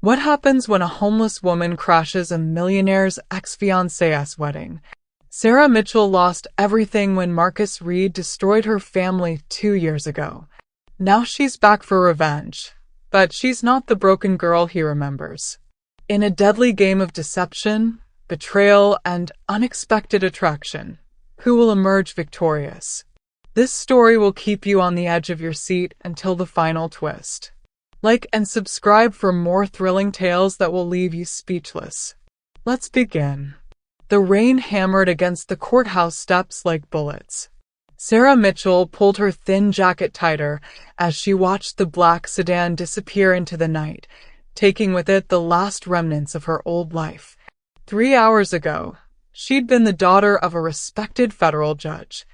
What happens when a homeless woman crashes a millionaire's ex-fiancée's wedding? Sarah Mitchell lost everything when Marcus Reed destroyed her family 2 years ago. Now she's back for revenge. But she's not the broken girl he remembers. In a deadly game of deception, betrayal, and unexpected attraction, who will emerge victorious? This story will keep you on the edge of your seat until the final twist. Like and subscribe for more thrilling tales that will leave you speechless. Let's begin. The rain hammered against the courthouse steps like bullets. Sarah Mitchell pulled her thin jacket tighter as she watched the black sedan disappear into the night, taking with it the last remnants of her old life. 3 hours ago, she'd been the daughter of a respected federal judge.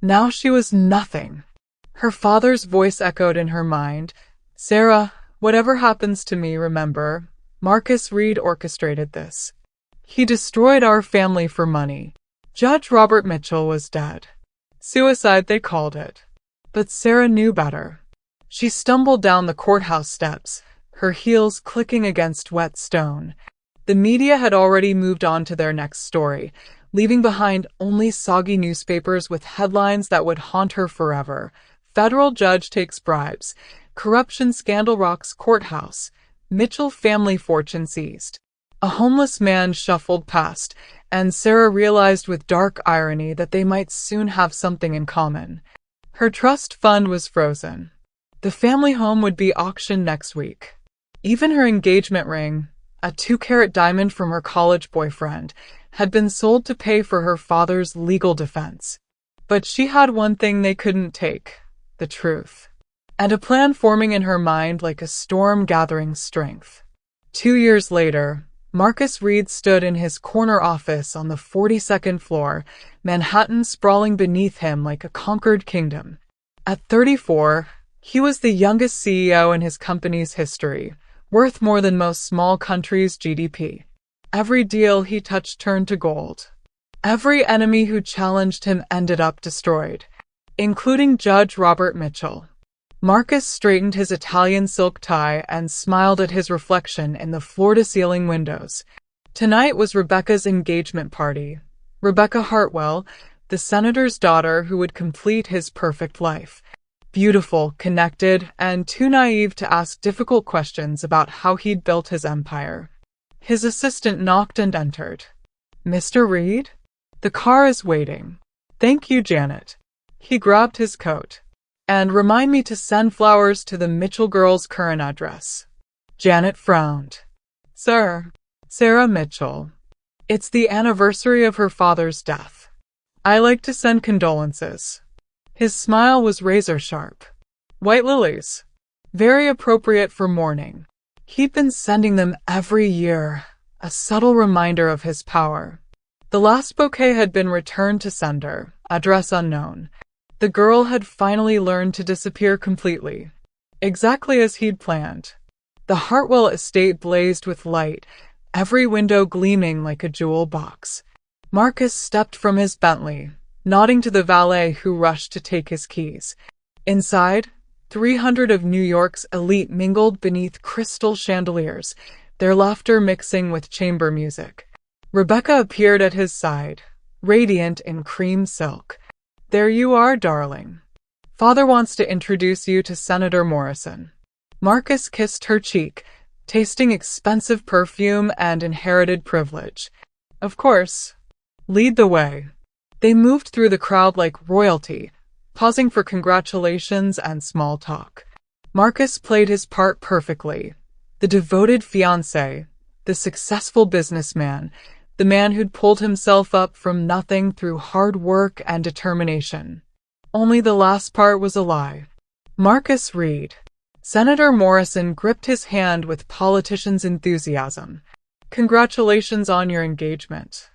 Now she was nothing. Her father's voice echoed in her mind. "Sarah, whatever happens to me, remember, Marcus Reed orchestrated this. He destroyed our family for money. Judge Robert Mitchell was dead. Suicide, they called it." But Sarah knew better. She stumbled down the courthouse steps, her heels clicking against wet stone. The media had already moved on to their next story, leaving behind only soggy newspapers with headlines that would haunt her forever. Federal judge takes bribes. Corruption scandal rocks courthouse. Mitchell family fortune seized. A homeless man shuffled past, and Sarah realized with dark irony that they might soon have something in common. Her trust fund was frozen. The family home would be auctioned next week. Even her engagement ring, a 2-carat diamond from her college boyfriend, had been sold to pay for her father's legal defense. But she had one thing they couldn't take: the truth. And a plan forming in her mind like a storm gathering strength. 2 years later, Marcus Reed stood in his corner office on the 42nd floor, Manhattan sprawling beneath him like a conquered kingdom. At 34, he was the youngest CEO in his company's history, worth more than most small countries' GDP. Every deal he touched turned to gold. Every enemy who challenged him ended up destroyed, including Judge Robert Mitchell. Marcus straightened his Italian silk tie and smiled at his reflection in the floor-to-ceiling windows. Tonight was Rebecca's engagement party. Rebecca Hartwell, the senator's daughter who would complete his perfect life. Beautiful, connected, and too naive to ask difficult questions about how he'd built his empire. His assistant knocked and entered. "Mr. Reed? The car is waiting." "Thank you, Janet." He grabbed his coat. "And remind me to send flowers to the Mitchell girls' current address." Janet frowned. "Sir, Sarah Mitchell. It's the anniversary of her father's death. I like to send condolences." His smile was razor-sharp. "White lilies. Very appropriate for mourning." He'd been sending them every year, a subtle reminder of his power. The last bouquet had been returned to sender, address unknown. The girl had finally learned to disappear completely, exactly as he'd planned. The Hartwell estate blazed with light, every window gleaming like a jewel box. Marcus stepped from his Bentley, nodding to the valet who rushed to take his keys. Inside, 300 of New York's elite mingled beneath crystal chandeliers, their laughter mixing with chamber music. Rebecca appeared at his side, radiant in cream silk. "There you are, darling. Father wants to introduce you to Senator Morrison." Marcus kissed her cheek, tasting expensive perfume and inherited privilege. "Of course. Lead the way." They moved through the crowd like royalty, pausing for congratulations and small talk. Marcus played his part perfectly. The devoted fiancé, the successful businessman, the man who'd pulled himself up from nothing through hard work and determination. Only the last part was a lie. Marcus Reed. Senator Morrison gripped his hand with politician's enthusiasm. "Congratulations on your engagement.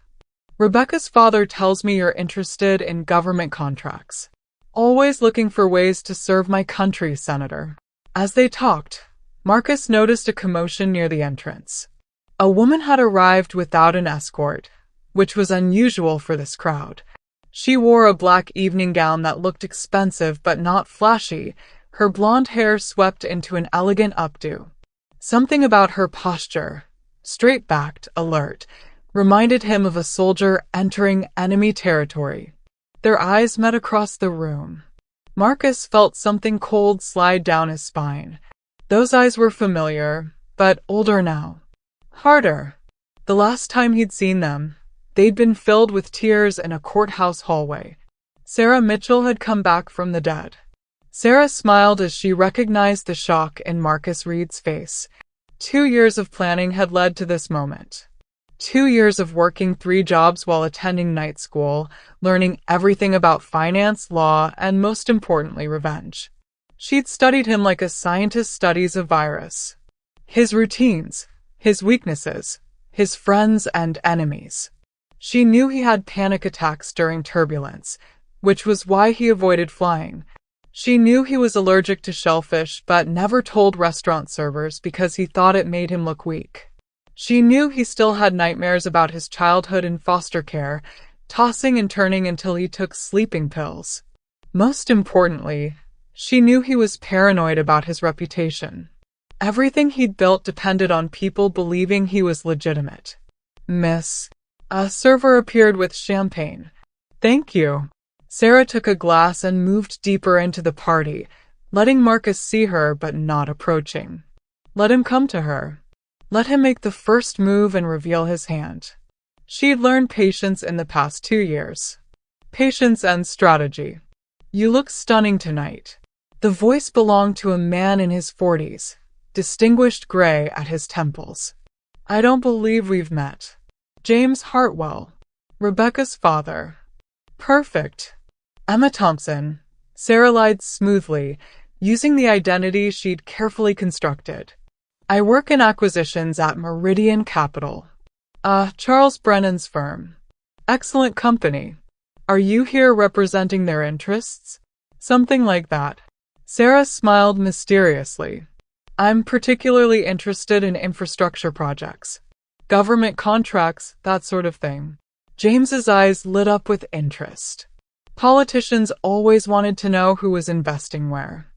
Rebecca's father tells me you're interested in government contracts. Always looking for ways to serve my country, Senator." As they talked, Marcus noticed a commotion near the entrance. A woman had arrived without an escort, which was unusual for this crowd. She wore a black evening gown that looked expensive but not flashy, her blonde hair swept into an elegant updo. Something about her posture, straight-backed, alert, reminded him of a soldier entering enemy territory. Their eyes met across the room. Marcus felt something cold slide down his spine. Those eyes were familiar, but older now. Harder. The last time he'd seen them, they'd been filled with tears in a courthouse hallway. Sarah Mitchell had come back from the dead. Sarah smiled as she recognized the shock in Marcus Reed's face. 2 years of planning had led to this moment. 2 years of working 3 jobs while attending night school, learning everything about finance, law, and most importantly, revenge. She'd studied him like a scientist studies a virus. His routines, his weaknesses, his friends and enemies. She knew he had panic attacks during turbulence, which was why he avoided flying. She knew he was allergic to shellfish but never told restaurant servers because he thought it made him look weak. She knew he still had nightmares about his childhood in foster care, tossing and turning until he took sleeping pills. Most importantly, she knew he was paranoid about his reputation. Everything he'd built depended on people believing he was legitimate. "Miss." A server appeared with champagne. "Thank you." Sarah took a glass and moved deeper into the party, letting Marcus see her but not approaching. Let him come to her. Let him make the first move and reveal his hand. She'd learned patience in the past 2 years. Patience and strategy. "You look stunning tonight." The voice belonged to a man in his 40s, distinguished gray at his temples. "I don't believe we've met." James Hartwell, Rebecca's father. "Perfect." Emma Thompson. Sarah lied smoothly, using the identity she'd carefully constructed. "I work in acquisitions at Meridian Capital. Charles Brennan's firm. Excellent company. Are you here representing their interests?" Something like that. Sarah smiled mysteriously. "I'm particularly interested in infrastructure projects. Government contracts, that sort of thing." James's eyes lit up with interest. Politicians always wanted to know who was investing where.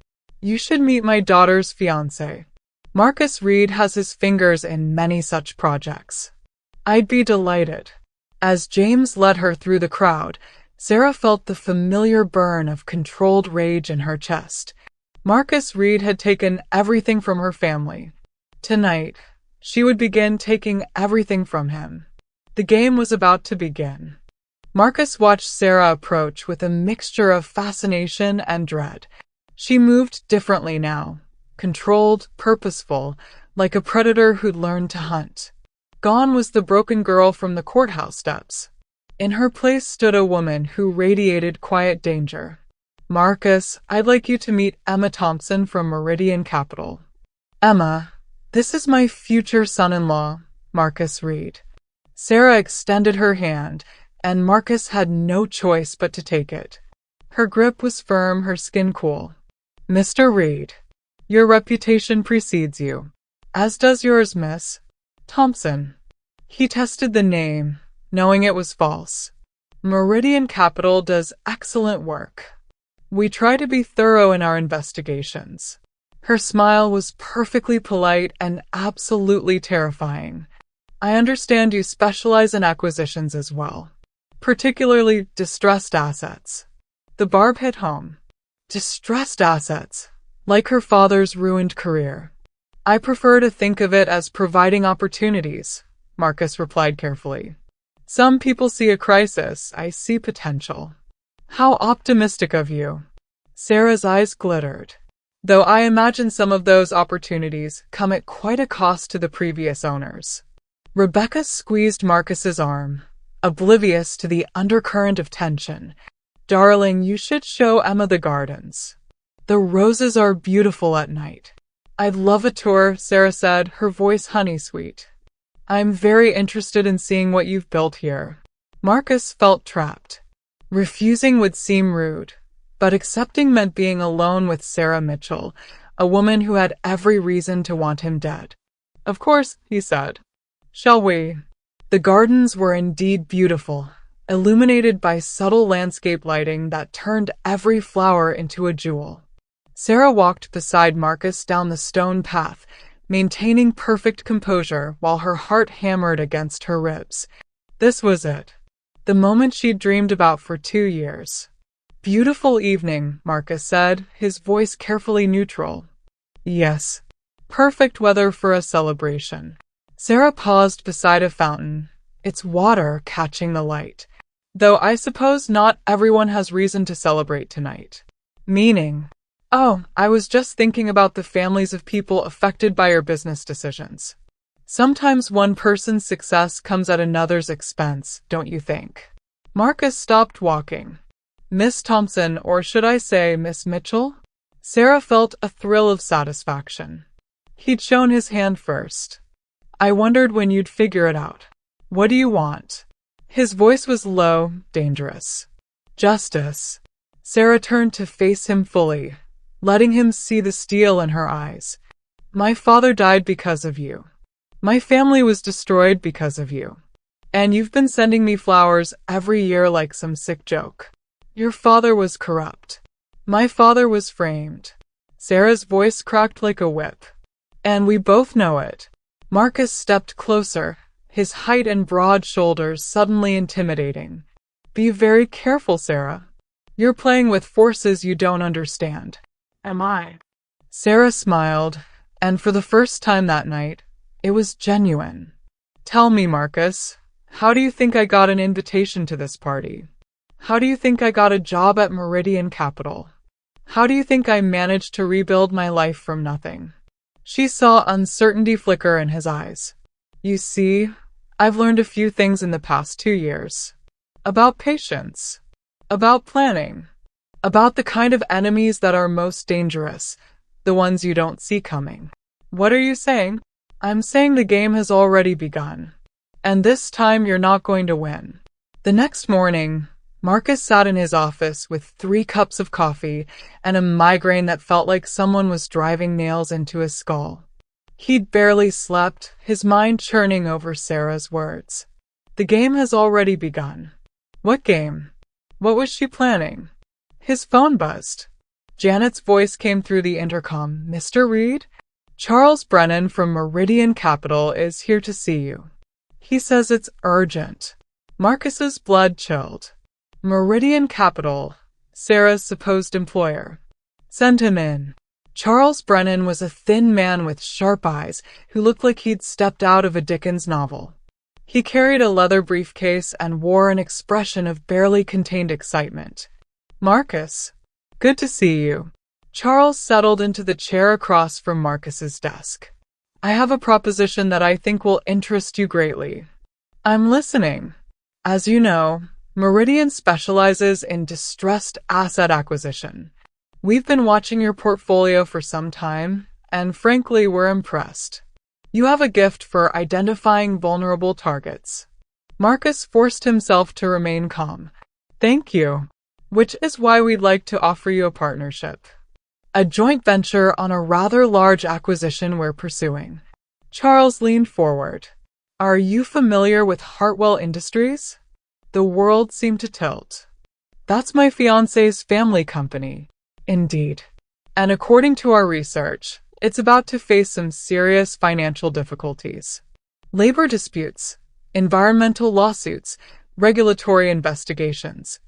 "You should meet my daughter's fiancé. Marcus Reed has his fingers in many such projects." "I'd be delighted." As James led her through the crowd, Sarah felt the familiar burn of controlled rage in her chest. Marcus Reed had taken everything from her family. Tonight, she would begin taking everything from him. The game was about to begin. Marcus watched Sarah approach with a mixture of fascination and dread. She moved differently now, controlled, purposeful, like a predator who'd learned to hunt. Gone was the broken girl from the courthouse steps. In her place stood a woman who radiated quiet danger. "Marcus, I'd like you to meet Emma Thompson from Meridian Capital." "Emma, this is my future son-in-law, Marcus Reed." Sarah extended her hand, and Marcus had no choice but to take it. Her grip was firm, her skin cool. "Mr. Reed, your reputation precedes you, as does yours, Miss Thompson." He tested the name, knowing it was false. "Meridian Capital does excellent work. We try to be thorough in our investigations." Her smile was perfectly polite and absolutely terrifying. "I understand you specialize in acquisitions as well. Particularly distressed assets." The barb hit home. Distressed assets, like her father's ruined career. "I prefer to think of it as providing opportunities," Marcus replied carefully. "Some people see a crisis, I see potential." "How optimistic of you." Sarah's eyes glittered. "Though I imagine some of those opportunities come at quite a cost to the previous owners." Rebecca squeezed Marcus's arm, oblivious to the undercurrent of tension. "Darling, you should show Emma the gardens. The roses are beautiful at night." "I'd love a tour," Sarah said, her voice honey-sweet. "I'm very interested in seeing what you've built here." Marcus felt trapped. Refusing would seem rude, but accepting meant being alone with Sarah Mitchell, a woman who had every reason to want him dead. "Of course," he said. "Shall we?" The gardens were indeed beautiful, illuminated by subtle landscape lighting that turned every flower into a jewel. Sarah walked beside Marcus down the stone path, maintaining perfect composure while her heart hammered against her ribs. This was it. The moment she'd dreamed about for 2 years. "Beautiful evening," Marcus said, his voice carefully neutral. "Yes. Perfect weather for a celebration." Sarah paused beside a fountain, its water catching the light. "Though I suppose not everyone has reason to celebrate tonight." Meaning? "Oh, I was just thinking about the families of people affected by your business decisions. Sometimes one person's success comes at another's expense, don't you think?" Marcus stopped walking. "Miss Thompson, or should I say Miss Mitchell?" Sarah felt a thrill of satisfaction. He'd shown his hand first. "I wondered when you'd figure it out. What do you want?" His voice was low, dangerous. "Justice." Sarah turned to face him fully, letting him see the steel in her eyes. "My father died because of you. My family was destroyed because of you. And you've been sending me flowers every year like some sick joke. Your father was corrupt. My father was framed." Sarah's voice cracked like a whip. "And we both know it." Marcus stepped closer, his height and broad shoulders suddenly intimidating. "Be very careful, Sarah. You're playing with forces you don't understand." "Am I?" Sarah smiled, and for the first time that night, it was genuine. "Tell me, Marcus, how do you think I got an invitation to this party? How do you think I got a job at Meridian Capital? How do you think I managed to rebuild my life from nothing?" She saw uncertainty flicker in his eyes. "You see, I've learned a few things in the past 2 years. About patience. About planning. About the kind of enemies that are most dangerous, the ones you don't see coming." "What are you saying?" "I'm saying the game has already begun. And this time you're not going to win." The next morning, Marcus sat in his office with 3 cups of coffee and a migraine that felt like someone was driving nails into his skull. He'd barely slept, his mind churning over Sarah's words. The game has already begun. What game? What was she planning? His phone buzzed. Janet's voice came through the intercom. "Mr. Reed? Charles Brennan from Meridian Capital is here to see you. He says it's urgent." Marcus's blood chilled. Meridian Capital, Sarah's supposed employer. "Send him in." Charles Brennan was a thin man with sharp eyes who looked like he'd stepped out of a Dickens novel. He carried a leather briefcase and wore an expression of barely contained excitement. "Marcus, good to see you." Charles settled into the chair across from Marcus's desk. "I have a proposition that I think will interest you greatly." "I'm listening." "As you know, Meridian specializes in distressed asset acquisition. We've been watching your portfolio for some time, and frankly, we're impressed. You have a gift for identifying vulnerable targets." Marcus forced himself to remain calm. "Thank you. Which is why we'd like to offer you a partnership. A joint venture on a rather large acquisition we're pursuing." Charles leaned forward. "Are you familiar with Hartwell Industries?" The world seemed to tilt. "That's my fiancée's family company." "Indeed. And according to our research, it's about to face some serious financial difficulties. Labor disputes, environmental lawsuits, regulatory investigations.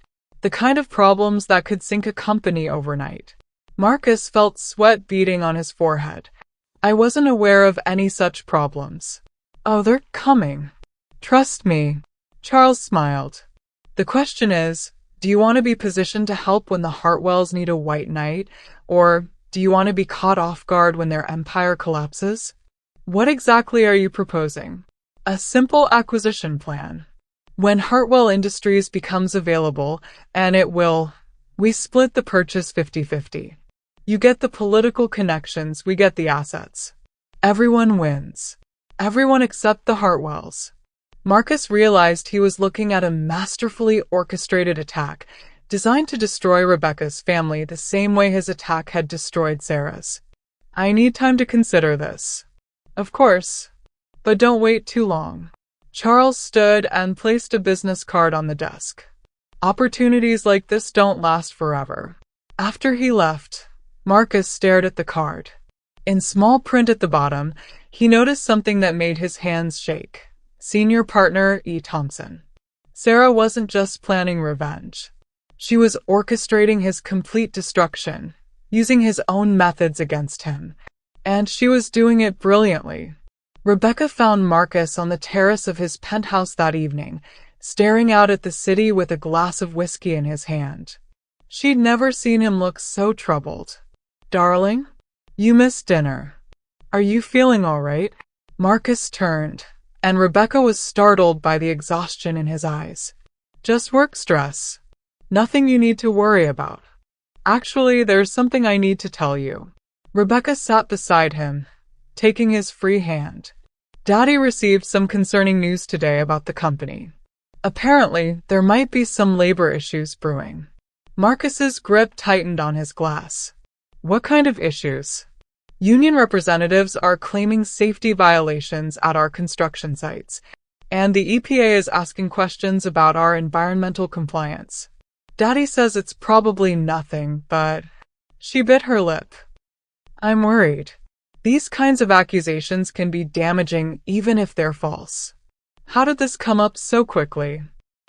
The kind of problems that could sink a company overnight." Marcus felt sweat beading on his forehead. "I wasn't aware of any such problems." "Oh, they're coming. Trust me." Charles smiled. "The question is, do you want to be positioned to help when the Hartwells need a white knight, or do you want to be caught off guard when their empire collapses? What exactly are you proposing?" "A simple acquisition plan. When Hartwell Industries becomes available, and it will, we split the purchase 50-50. You get the political connections, we get the assets. Everyone wins. Everyone except the Hartwells." Marcus realized he was looking at a masterfully orchestrated attack, designed to destroy Rebecca's family the same way his attack had destroyed Sarah's. "I need time to consider this." "Of course. But don't wait too long." Charles stood and placed a business card on the desk. "Opportunities like this don't last forever." After he left, Marcus stared at the card. In small print at the bottom, he noticed something that made his hands shake. Senior partner E. Thompson. Sarah wasn't just planning revenge. She was orchestrating his complete destruction, using his own methods against him. And she was doing it brilliantly. Rebecca found Marcus on the terrace of his penthouse that evening, staring out at the city with a glass of whiskey in his hand. She'd never seen him look so troubled. "Darling, you missed dinner. Are you feeling all right?" Marcus turned, and Rebecca was startled by the exhaustion in his eyes. "Just work stress. Nothing you need to worry about. Actually, there's something I need to tell you." Rebecca sat beside him, taking his free hand. "Daddy received some concerning news today about the company. Apparently, there might be some labor issues brewing." Marcus's grip tightened on his glass. "What kind of issues?" "Union representatives are claiming safety violations at our construction sites, and the EPA is asking questions about our environmental compliance. Daddy says it's probably nothing, but..." She bit her lip. "I'm worried. These kinds of accusations can be damaging even if they're false. How did this come up so quickly?"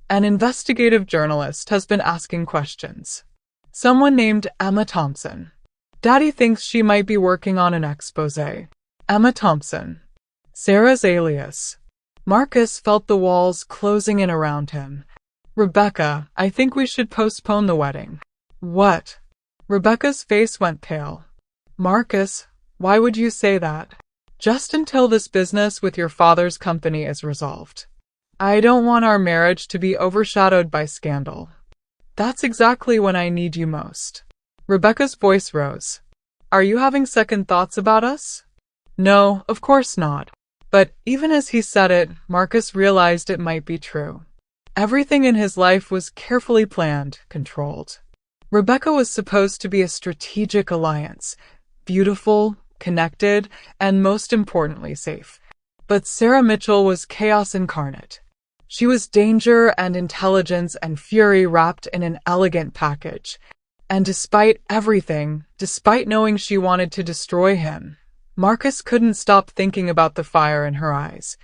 "An investigative journalist has been asking questions. Someone named Emma Thompson. Daddy thinks she might be working on an expose." Emma Thompson. Sarah's alias. Marcus felt the walls closing in around him. "Rebecca, I think we should postpone the wedding." "What?" Rebecca's face went pale. "Marcus, why would you say that?" "Just until this business with your father's company is resolved. I don't want our marriage to be overshadowed by scandal. That's exactly when I need you most." Rebecca's voice rose. "Are you having second thoughts about us?" "No, of course not." But even as he said it, Marcus realized it might be true. Everything in his life was carefully planned, controlled. Rebecca was supposed to be a strategic alliance, beautiful, connected, and most importantly safe. But Sarah Mitchell was chaos incarnate. She was danger and intelligence and fury wrapped in an elegant package. And despite everything, despite knowing she wanted to destroy him, Marcus couldn't stop thinking about the fire in her eyes.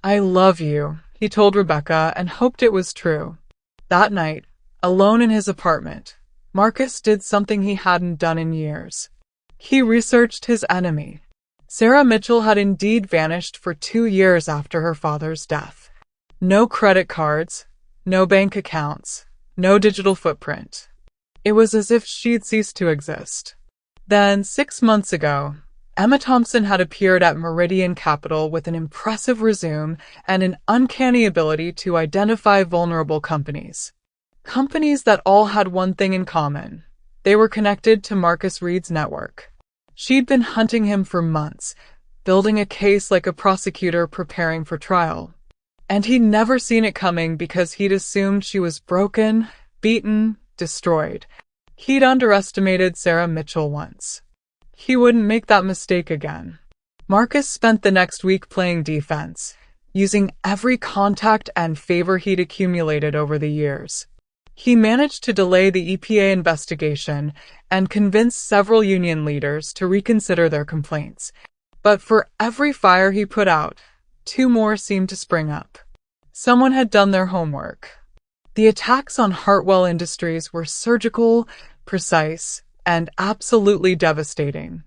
"I love you," he told Rebecca, and hoped it was true. That night, alone in his apartment, Marcus did something he hadn't done in years. He researched his enemy. Sarah Mitchell had indeed vanished for 2 years after her father's death. No credit cards, no bank accounts, no digital footprint. It was as if she'd ceased to exist. Then, 6 months ago, Emma Thompson had appeared at Meridian Capital with an impressive resume and an uncanny ability to identify vulnerable companies. Companies that all had one thing in common. They were connected to Marcus Reed's network. She'd been hunting him for months, building a case like a prosecutor preparing for trial. And he'd never seen it coming because he'd assumed she was broken, beaten, destroyed. He'd underestimated Sarah Mitchell once. He wouldn't make that mistake again. Marcus spent the next week playing defense, using every contact and favor he'd accumulated over the years. He managed to delay the EPA investigation and convince several union leaders to reconsider their complaints. But for every fire he put out, 2 more seemed to spring up. Someone had done their homework. The attacks on Hartwell Industries were surgical, precise, and absolutely devastating.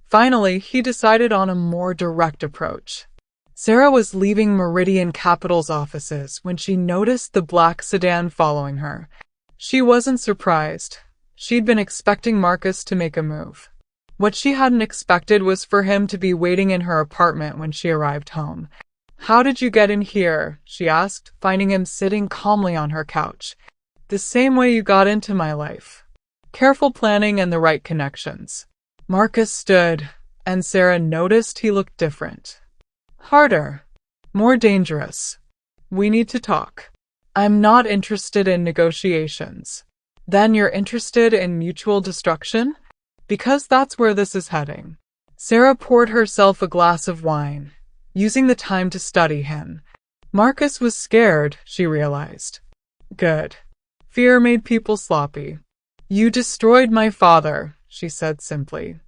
Finally, he decided on a more direct approach. Sarah was leaving Meridian Capital's offices when she noticed the black sedan following her. She wasn't surprised. She'd been expecting Marcus to make a move. What she hadn't expected was for him to be waiting in her apartment when she arrived home. "How did you get in here?" she asked, finding him sitting calmly on her couch. "The same way you got into my life. Careful planning and the right connections." Marcus stood, and Sarah noticed he looked different. "Harder. More dangerous. We need to talk." "I'm not interested in negotiations." "Then you're interested in mutual destruction?" "Because that's where this is heading." Sarah poured herself a glass of wine, using the time to study him. Marcus was scared, she realized. Good. Fear made people sloppy. "You destroyed my father," she said simply.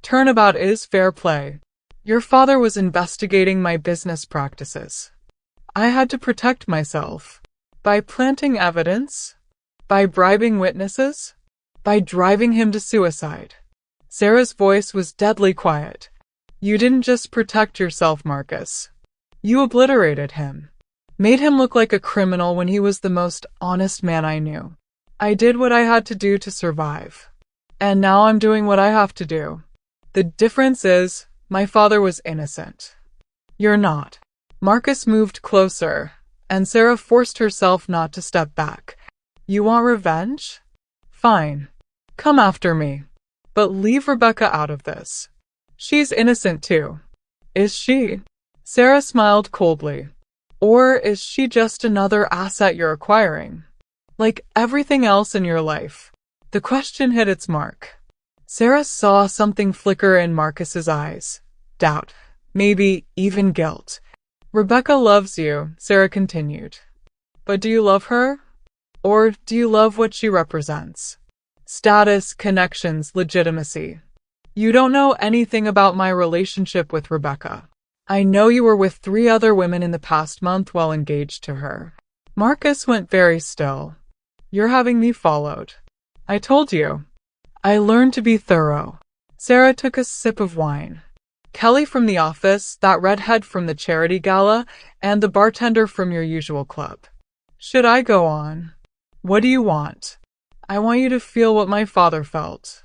Turnabout is fair play. Your father was investigating my business practices. I had to protect myself. By planting evidence? By bribing witnesses? By driving him to suicide? Sarah's voice was deadly quiet. You didn't just protect yourself, Marcus. You obliterated him. Made him look like a criminal when he was the most honest man I knew. I did what I had to do to survive. And now I'm doing what I have to do. The difference is, my father was innocent. You're not. Marcus moved closer, and Sarah forced herself not to step back. You want revenge? Fine. Come after me. But leave Rebecca out of this. She's innocent too. Is she? Sarah smiled coldly. Or is she just another asset you're acquiring? Like everything else in your life. The question hit its mark. Sarah saw something flicker in Marcus's eyes. Doubt. Maybe even guilt. Rebecca loves you, Sarah continued. But do you love her? Or do you love what she represents? Status, connections, legitimacy. You don't know anything about my relationship with Rebecca. I know you were with 3 other women in the past month while engaged to her. Marcus went very still. You're having me followed. I told you. I learned to be thorough. Sarah took a sip of wine. Kelly from the office, that redhead from the charity gala, and the bartender from your usual club. Should I go on? What do you want? I want you to feel what my father felt.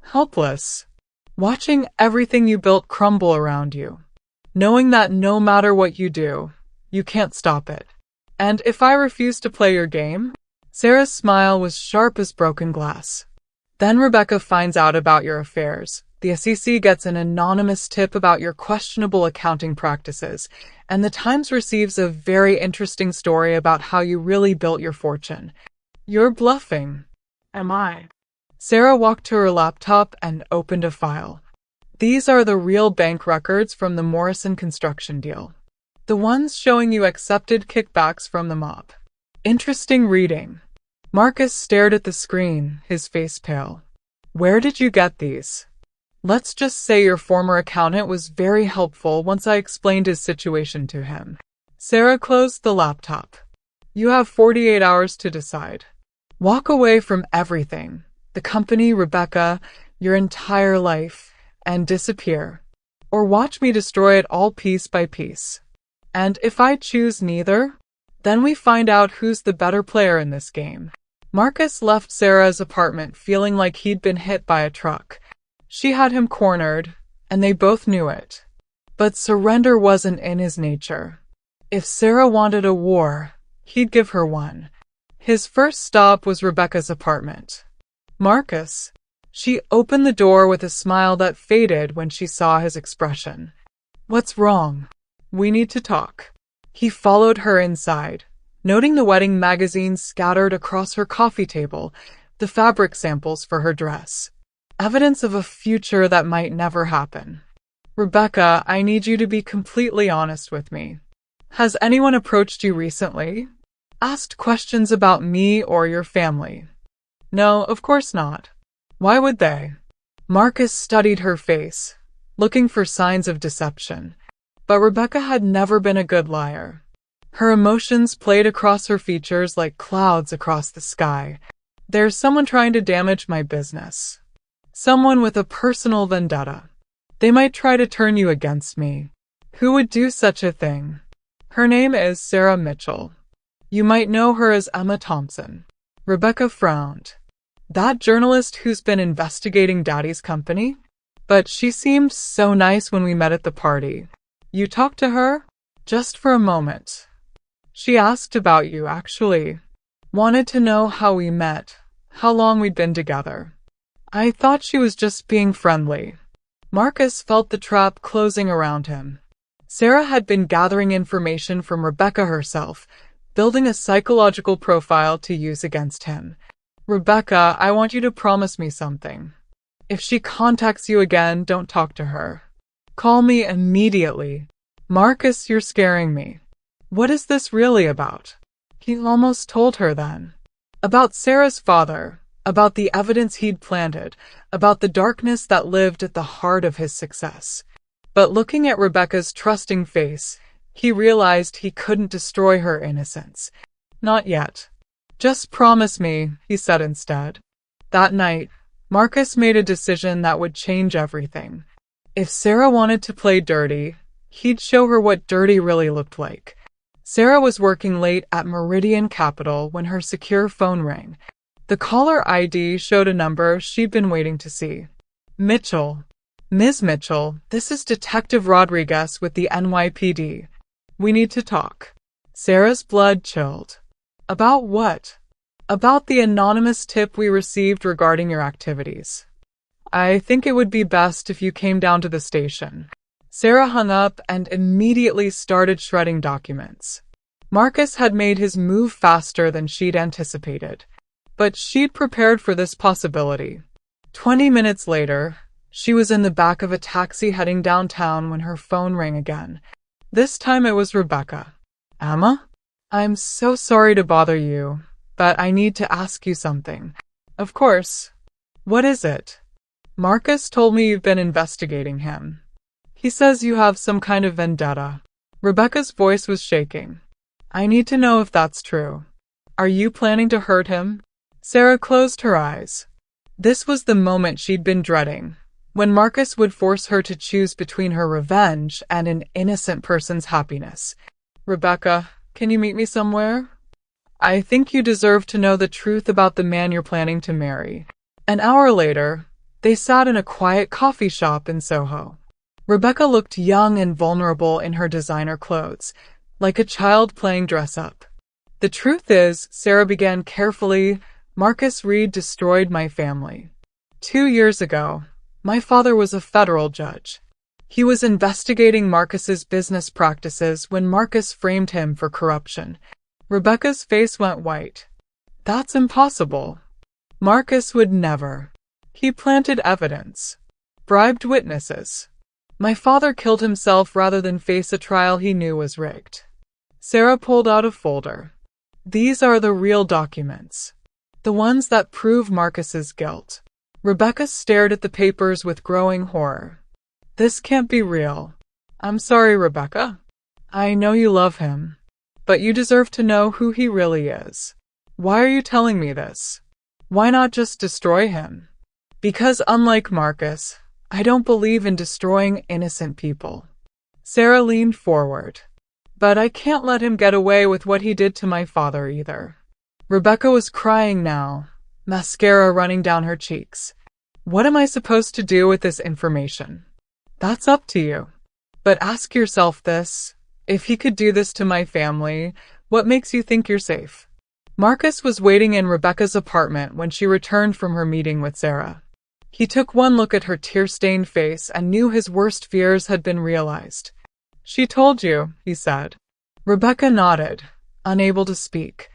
Helpless. Watching everything you built crumble around you. Knowing that no matter what you do, you can't stop it. And if I refuse to play your game? Sarah's smile was sharp as broken glass. Then Rebecca finds out about your affairs. The SEC gets an anonymous tip about your questionable accounting practices, and the Times receives a very interesting story about how you really built your fortune. You're bluffing. Am I? Sarah walked to her laptop and opened a file. These are the real bank records from the Morrison construction deal. The ones showing you accepted kickbacks from the mob. Interesting reading. Marcus stared at the screen, his face pale. Where did you get these? Let's just say your former accountant was very helpful once I explained his situation to him. Sarah closed the laptop. You have 48 hours to decide. Walk away from everything. The company, Rebecca, your entire life, and disappear. Or watch me destroy it all piece by piece. And if I choose neither, then we find out who's the better player in this game. Marcus left Sarah's apartment feeling like he'd been hit by a truck. She had him cornered, and they both knew it. But surrender wasn't in his nature. If Sarah wanted a war, he'd give her one. His first stop was Rebecca's apartment. Marcus. She opened the door with a smile that faded when she saw his expression. What's wrong? We need to talk. He followed her inside, noting the wedding magazines scattered across her coffee table, the fabric samples for her dress. Evidence of a future that might never happen. Rebecca, I need you to be completely honest with me. Has anyone approached you recently? Asked questions about me or your family? No, of course not. Why would they? Marcus studied her face, looking for signs of deception. But Rebecca had never been a good liar. Her emotions played across her features like clouds across the sky. There's someone trying to damage my business. Someone with a personal vendetta. They might try to turn you against me. Who would do such a thing? Her name is Sarah Mitchell. You might know her as Emma Thompson. Rebecca frowned. That journalist who's been investigating Daddy's company? But she seemed so nice when we met at the party. You talked to her? Just for a moment. She asked about you, actually. Wanted to know how we met, how long we'd been together. I thought she was just being friendly. Marcus felt the trap closing around him. Sarah had been gathering information from Rebecca herself, building a psychological profile to use against him. Rebecca, I want you to promise me something. If she contacts you again, don't talk to her. Call me immediately. Marcus, you're scaring me. What is this really about? He almost told her then. About Sarah's father, about the evidence he'd planted, about the darkness that lived at the heart of his success. But looking at Rebecca's trusting face, he realized he couldn't destroy her innocence. Not yet. Just promise me, he said instead. That night, Marcus made a decision that would change everything. If Sarah wanted to play dirty, he'd show her what dirty really looked like. Sarah was working late at Meridian Capital when her secure phone rang. The caller ID showed a number she'd been waiting to see. Mitchell. Ms. Mitchell, this is Detective Rodriguez with the NYPD. We need to talk. Sarah's blood chilled. About what? About the anonymous tip we received regarding your activities. I think it would be best if you came down to the station. Sarah hung up and immediately started shredding documents. Marcus had made his move faster than she'd anticipated, but she'd prepared for this possibility. 20 minutes later, she was in the back of a taxi heading downtown when her phone rang again. This time it was Rebecca. Emma? I'm so sorry to bother you, but I need to ask you something. Of course. What is it? Marcus told me you've been investigating him. He says you have some kind of vendetta. Rebecca's voice was shaking. I need to know if that's true. Are you planning to hurt him? Sarah closed her eyes. This was the moment she'd been dreading, when Marcus would force her to choose between her revenge and an innocent person's happiness. Rebecca, can you meet me somewhere? I think you deserve to know the truth about the man you're planning to marry. An hour later, they sat in a quiet coffee shop in Soho. Rebecca looked young and vulnerable in her designer clothes, like a child playing dress-up. The truth is, Sarah began carefully, Marcus Reed destroyed my family. 2 years ago, my father was a federal judge. He was investigating Marcus's business practices when Marcus framed him for corruption. Rebecca's face went white. That's impossible. Marcus would never. He planted evidence, bribed witnesses. My father killed himself rather than face a trial he knew was rigged. Sarah pulled out a folder. These are the real documents. The ones that prove Marcus's guilt. Rebecca stared at the papers with growing horror. This can't be real. I'm sorry, Rebecca. I know you love him, but you deserve to know who he really is. Why are you telling me this? Why not just destroy him? Because unlike Marcus, I don't believe in destroying innocent people. Sarah leaned forward. But I can't let him get away with what he did to my father either. Rebecca was crying now, mascara running down her cheeks. What am I supposed to do with this information? That's up to you. But ask yourself this. If he could do this to my family, what makes you think you're safe? Marcus was waiting in Rebecca's apartment when she returned from her meeting with Sarah. He took one look at her tear-stained face and knew his worst fears had been realized. She told you, he said. Rebecca nodded, unable to speak.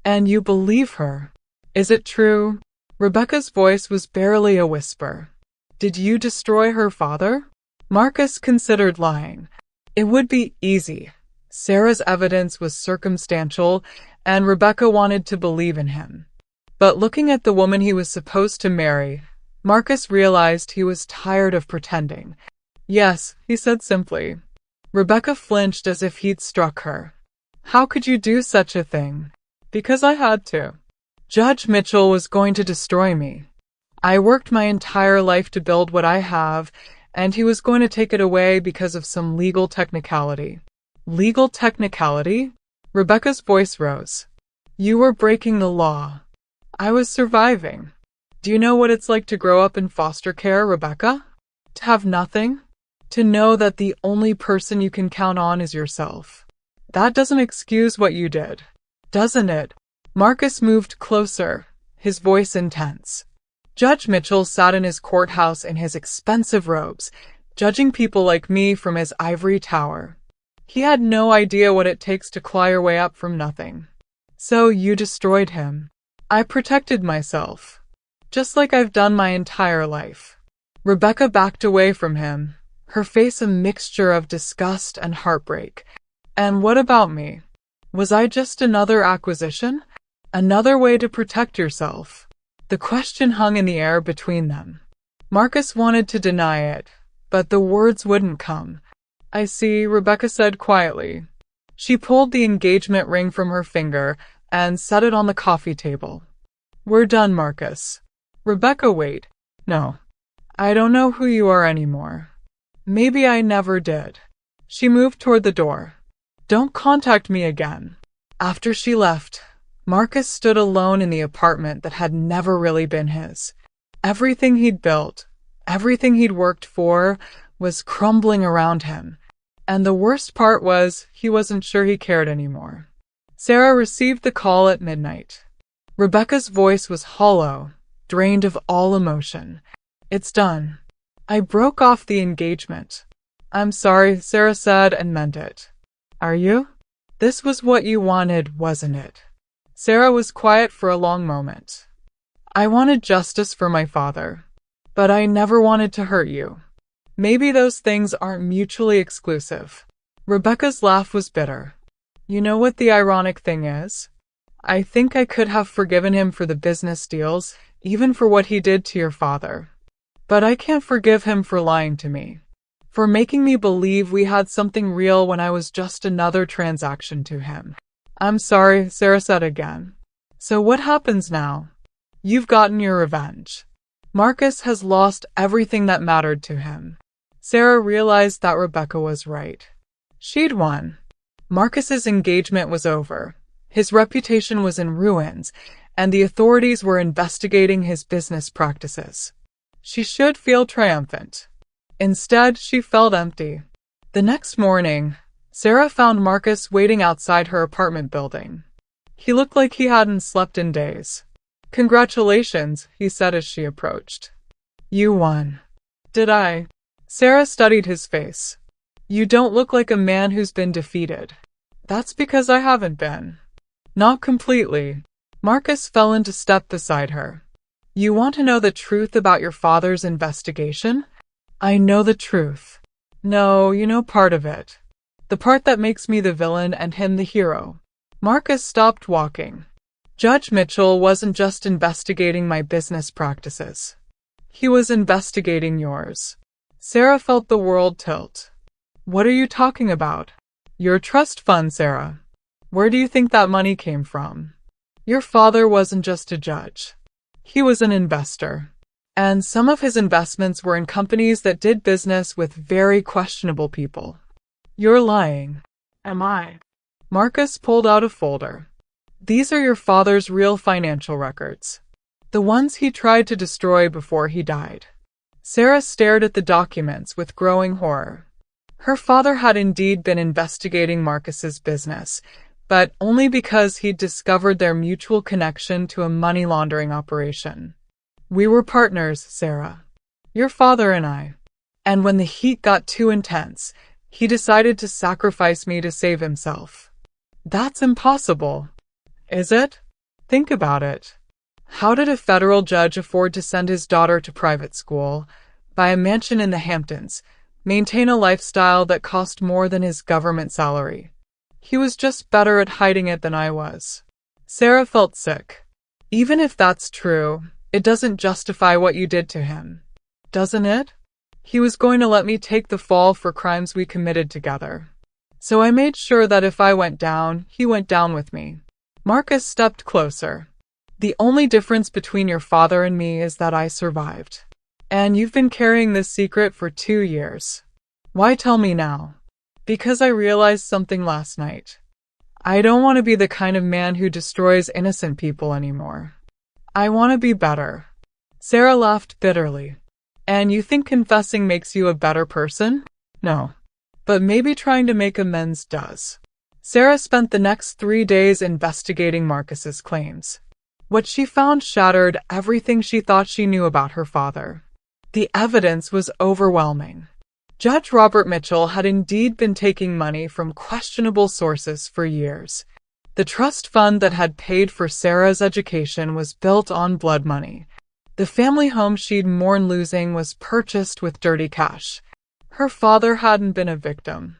And you believe her? Is it true? Rebecca's voice was barely a whisper. Did you destroy her father? Marcus considered lying. It would be easy. Sarah's evidence was circumstantial, and Rebecca wanted to believe in him. But looking at the woman he was supposed to marry, Marcus realized he was tired of pretending. Yes, he said simply. Rebecca flinched as if he'd struck her. How could you do such a thing? Because I had to. Judge Mitchell was going to destroy me. I worked my entire life to build what I have, and he was going to take it away because of some legal technicality. Legal technicality? Rebecca's voice rose. You were breaking the law. I was surviving. Do you know what it's like to grow up in foster care, Rebecca? To have nothing? To know that the only person you can count on is yourself. That doesn't excuse what you did, doesn't it? Marcus moved closer, his voice intense. Judge Mitchell sat in his courthouse in his expensive robes, judging people like me from his ivory tower. He had no idea what it takes to claw your way up from nothing. So you destroyed him. I protected myself. Just like I've done my entire life. Rebecca backed away from him, her face a mixture of disgust and heartbreak. And what about me? Was I just another acquisition? Another way to protect yourself? The question hung in the air between them. Marcus wanted to deny it, but the words wouldn't come. "I see," Rebecca said quietly. She pulled the engagement ring from her finger and set it on the coffee table. "We're done, Marcus." Rebecca, wait. No. I don't know who you are anymore. Maybe I never did. She moved toward the door. "Don't contact me again." After she left, Marcus stood alone in the apartment that had never really been his. Everything he'd built, everything he'd worked for, was crumbling around him. And the worst part was, he wasn't sure he cared anymore. Sarah received the call at midnight. Rebecca's voice was hollow, drained of all emotion. "It's done. I broke off the engagement." "I'm sorry," Sarah said, and meant it. "Are you? This was what you wanted, wasn't it?" Sarah was quiet for a long moment. "I wanted justice for my father, but I never wanted to hurt you. Maybe those things aren't mutually exclusive." Rebecca's laugh was bitter. "You know what the ironic thing is? I think I could have forgiven him for the business deals, even for what he did to your father. But I can't forgive him for lying to me, for making me believe we had something real when I was just another transaction to him." "I'm sorry," Sarah said again. "So what happens now?" "You've gotten your revenge. Marcus has lost everything that mattered to him." Sarah realized that Rebecca was right. She'd won. Marcus's engagement was over. His reputation was in ruins, and the authorities were investigating his business practices. She should feel triumphant. Instead, she felt empty. The next morning, Sarah found Marcus waiting outside her apartment building. He looked like he hadn't slept in days. "Congratulations," he said as she approached. "You won." "Did I?" Sarah studied his face. "You don't look like a man who's been defeated." "That's because I haven't been." "Not completely." Marcus fell into step beside her. "You want to know the truth about your father's investigation?" "I know the truth." "No, you know part of it. The part that makes me the villain and him the hero." Marcus stopped walking. "Judge Mitchell wasn't just investigating my business practices. He was investigating yours." Sarah felt the world tilt. "What are you talking about?" "Your trust fund, Sarah. Where do you think that money came from? Your father wasn't just a judge. He was an investor. And some of his investments were in companies that did business with very questionable people." "You're lying." "Am I?" Marcus pulled out a folder. "These are your father's real financial records. The ones he tried to destroy before he died." Sarah stared at the documents with growing horror. Her father had indeed been investigating Marcus's business, but only because he'd discovered their mutual connection to a money laundering operation. "We were partners, Sarah. Your father and I. And when the heat got too intense, he decided to sacrifice me to save himself." "That's impossible." "Is it? Think about it. How did a federal judge afford to send his daughter to private school, buy a mansion in the Hamptons, maintain a lifestyle that cost more than his government salary? He was just better at hiding it than I was." Sarah felt sick. "Even if that's true, it doesn't justify what you did to him. Doesn't it? He was going to let me take the fall for crimes we committed together. So I made sure that if I went down, he went down with me." Marcus stepped closer. "The only difference between your father and me is that I survived. And you've been carrying this secret for 2 years. Why tell me now?" "Because I realized something last night. I don't want to be the kind of man who destroys innocent people anymore. I want to be better." Sarah laughed bitterly. "And you think confessing makes you a better person?" "No. But maybe trying to make amends does." Sarah spent the next 3 days investigating Marcus's claims. What she found shattered everything she thought she knew about her father. The evidence was overwhelming. Judge Robert Mitchell had indeed been taking money from questionable sources for years. The trust fund that had paid for Sarah's education was built on blood money. The family home she'd mourned losing was purchased with dirty cash. Her father hadn't been a victim.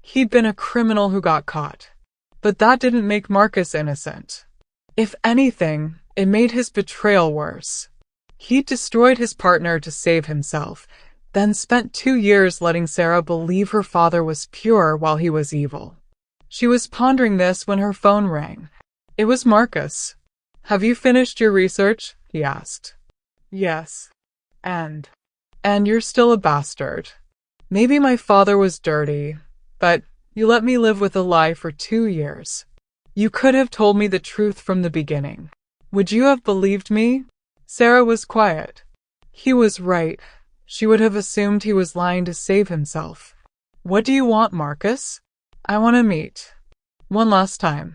He'd been a criminal who got caught. But that didn't make Marcus innocent. If anything, It made his betrayal worse. He destroyed his partner to save himself, then spent 2 years letting Sarah believe her father was pure while he was evil. She was pondering this when her phone rang. It was Marcus. "Have you finished your research?" he asked. "Yes. And you're still a bastard. Maybe my father was dirty, but you let me live with a lie for 2 years. You could have told me the truth from the beginning. Would you have believed me?" Sarah was quiet. He was right. She would have assumed he was lying to save himself. "What do you want, Marcus?" "I want to meet. One last time.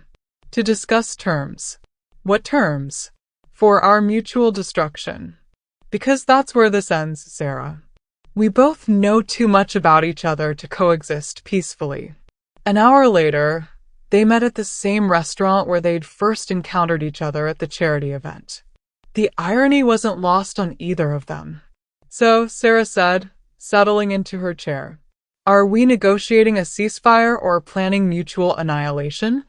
To discuss terms." "What terms?" "For our mutual destruction. Because that's where this ends, Sarah. We both know too much about each other to coexist peacefully." An hour later, they met at the same restaurant where they'd first encountered each other at the charity event. The irony wasn't lost on either of them. "So," Sarah said, settling into her chair, "are we negotiating a ceasefire or planning mutual annihilation?"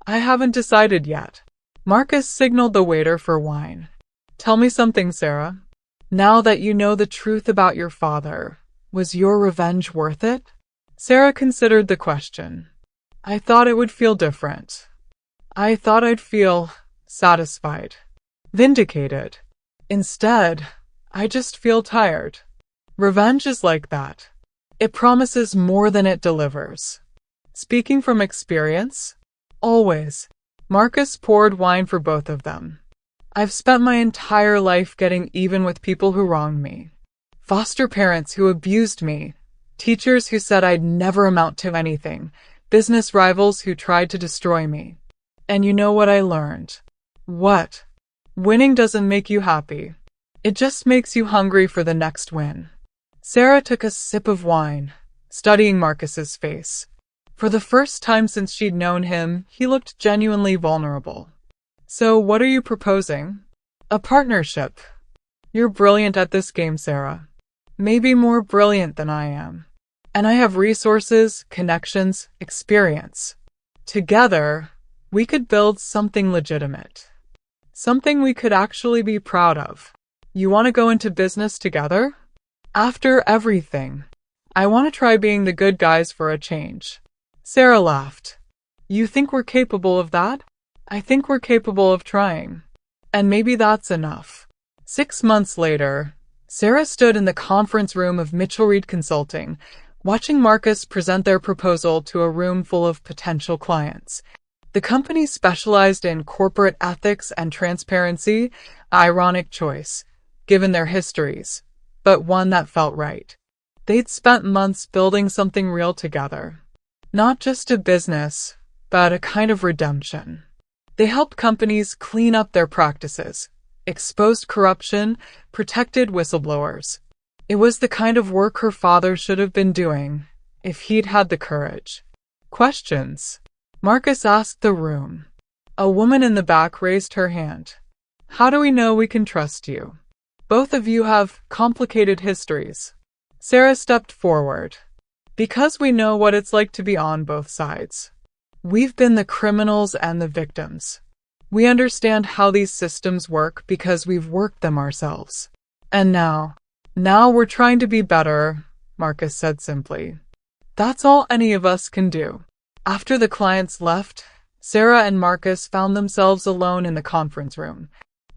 "I haven't decided yet." Marcus signaled the waiter for wine. "Tell me something, Sarah. Now that you know the truth about your father, was your revenge worth it?" Sarah considered the question. "I thought it would feel different. I thought I'd feel satisfied, vindicated. Instead, I just feel tired. Revenge is like that. It promises more than it delivers." Speaking from experience? Always. Marcus poured wine for both of them. "I've spent my entire life getting even with people who wronged me. Foster parents who abused me, teachers who said I'd never amount to anything, business rivals who tried to destroy me. And you know what I learned? What? Winning doesn't make you happy. It just makes you hungry for the next win." Sarah took a sip of wine, studying Marcus's face. For the first time since she'd known him, he looked genuinely vulnerable. "So what are you proposing?" "A partnership. You're brilliant at this game, Sarah. Maybe more brilliant than I am. And I have resources, connections, experience. Together, we could build something legitimate. Something we could actually be proud of. You want to go into business together?" "After everything, I want to try being the good guys for a change." Sarah laughed. "You think we're capable of that?" "I think we're capable of trying. And maybe that's enough." 6 months later, Sarah stood in the conference room of Mitchell Reed Consulting, watching Marcus present their proposal to a room full of potential clients. The company specialized in corporate ethics and transparency, ironic choice, given their histories, but one that felt right. They'd spent months building something real together. Not just a business, but a kind of redemption. They helped companies clean up their practices, exposed corruption, protected whistleblowers. It was the kind of work her father should have been doing, if he'd had the courage. "Questions?" Marcus asked the room. A woman in the back raised her hand. "How do we know we can trust you? Both of you have complicated histories." Sarah stepped forward. "Because we know what it's like to be on both sides. We've been the criminals and the victims. We understand how these systems work because we've worked them ourselves. And now we're trying to be better," Marcus said simply. "That's all any of us can do." After the clients left, Sarah and Marcus found themselves alone in the conference room.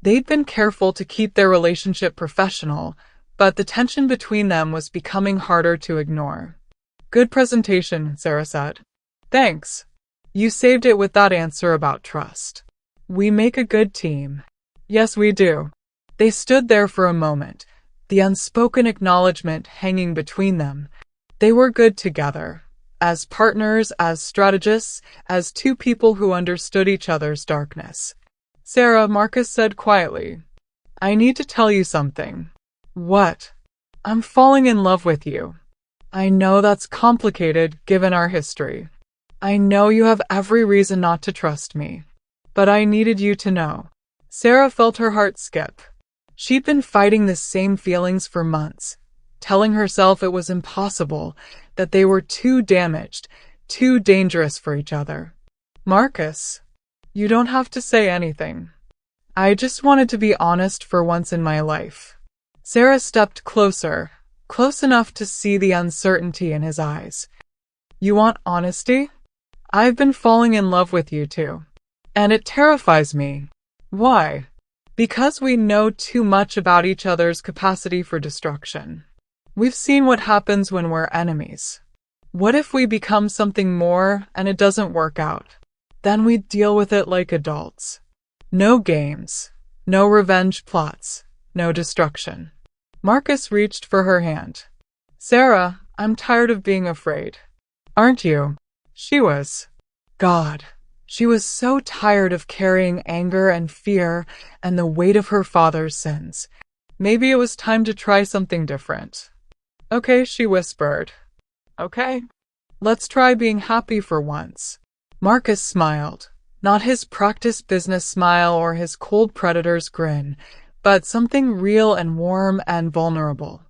They'd been careful to keep their relationship professional, but the tension between them was becoming harder to ignore. "Good presentation," Sarah said. "Thanks. You saved it with that answer about trust. We make a good team." "Yes, we do." They stood there for a moment, the unspoken acknowledgement hanging between them. They were good together. As partners, as strategists, as two people who understood each other's darkness. "Sarah," Marcus said quietly, "I need to tell you something." "What?" "I'm falling in love with you. I know that's complicated given our history. I know you have every reason not to trust me. But I needed you to know." Sarah felt her heart skip. She'd been fighting the same feelings for months, telling herself it was impossible, that they were too damaged, too dangerous for each other. "Marcus, you don't have to say anything." I just wanted to be honest for once in my life. Sarah stepped closer, close enough to see the uncertainty in his eyes. You want honesty? I've been falling in love with you too. And it terrifies me. Why? Because we know too much about each other's capacity for destruction. We've seen what happens when we're enemies. What if we become something more and it doesn't work out? Then we deal with it like adults. No games, no revenge plots, no destruction. Marcus reached for her hand. Sarah, I'm tired of being afraid. Aren't you? She was. God, she was so tired of carrying anger and fear and the weight of her father's sins. Maybe it was time to try something different. Okay, she whispered. Okay. Let's try being happy for once. Marcus smiled. Not his practiced business smile or his cold predator's grin, but something real and warm and vulnerable.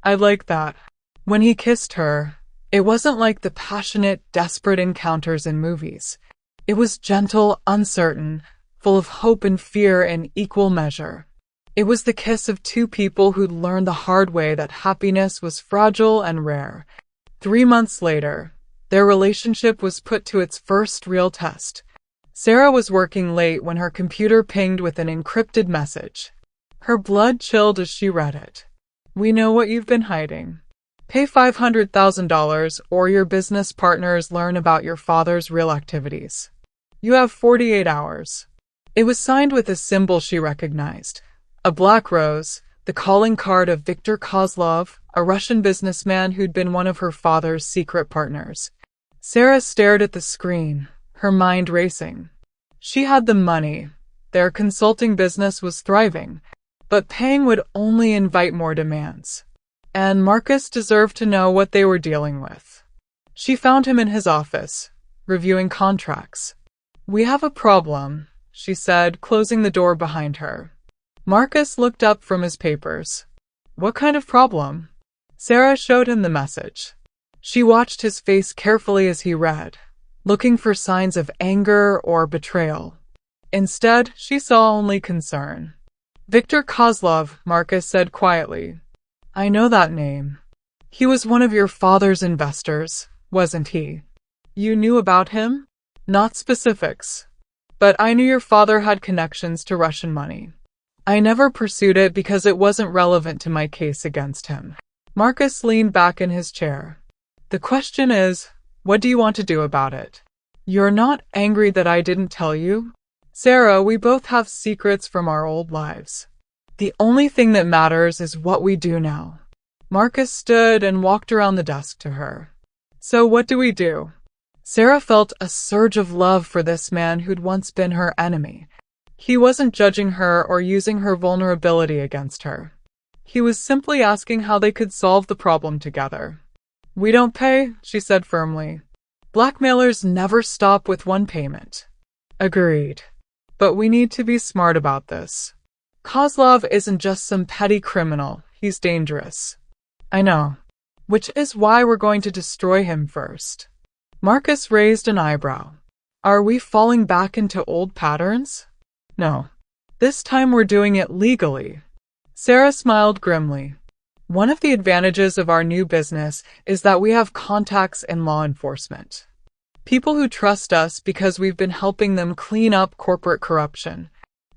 I like that. When he kissed her, it wasn't like the passionate, desperate encounters in movies. It was gentle, uncertain, full of hope and fear in equal measure. It was the kiss of two people who'd learned the hard way that happiness was fragile and rare. 3 months later, their relationship was put to its first real test. Sarah was working late when her computer pinged with an encrypted message. Her blood chilled as she read it. We know what you've been hiding. Pay $500,000 or your business partners learn about your father's real activities. You have 48 hours. It was signed with a symbol she recognized. A black rose, the calling card of Viktor Kozlov, a Russian businessman who'd been one of her father's secret partners. Sarah stared at the screen, her mind racing. She had the money. Their consulting business was thriving, but paying would only invite more demands. And Marcus deserved to know what they were dealing with. She found him in his office, reviewing contracts. We have a problem, she said, closing the door behind her. Marcus looked up from his papers. What kind of problem? Sarah showed him the message. She watched his face carefully as he read, looking for signs of anger or betrayal. Instead, she saw only concern. Viktor Kozlov, Marcus said quietly. I know that name. He was one of your father's investors, wasn't he? You knew about him? Not specifics. But I knew your father had connections to Russian money. I never pursued it because it wasn't relevant to my case against him. Marcus leaned back in his chair. The question is, what do you want to do about it? You're not angry that I didn't tell you? Sarah, we both have secrets from our old lives. The only thing that matters is what we do now. Marcus stood and walked around the desk to her. So what do we do? Sarah felt a surge of love for this man who'd once been her enemy. He wasn't judging her or using her vulnerability against her. He was simply asking how they could solve the problem together. We don't pay, she said firmly. Blackmailers never stop with one payment. Agreed. But we need to be smart about this. Kozlov isn't just some petty criminal, he's dangerous. I know. Which is why we're going to destroy him first. Marcus raised an eyebrow. Are we falling back into old patterns? No. This time we're doing it legally. Sarah smiled grimly. One of the advantages of our new business is that we have contacts in law enforcement. People who trust us because we've been helping them clean up corporate corruption.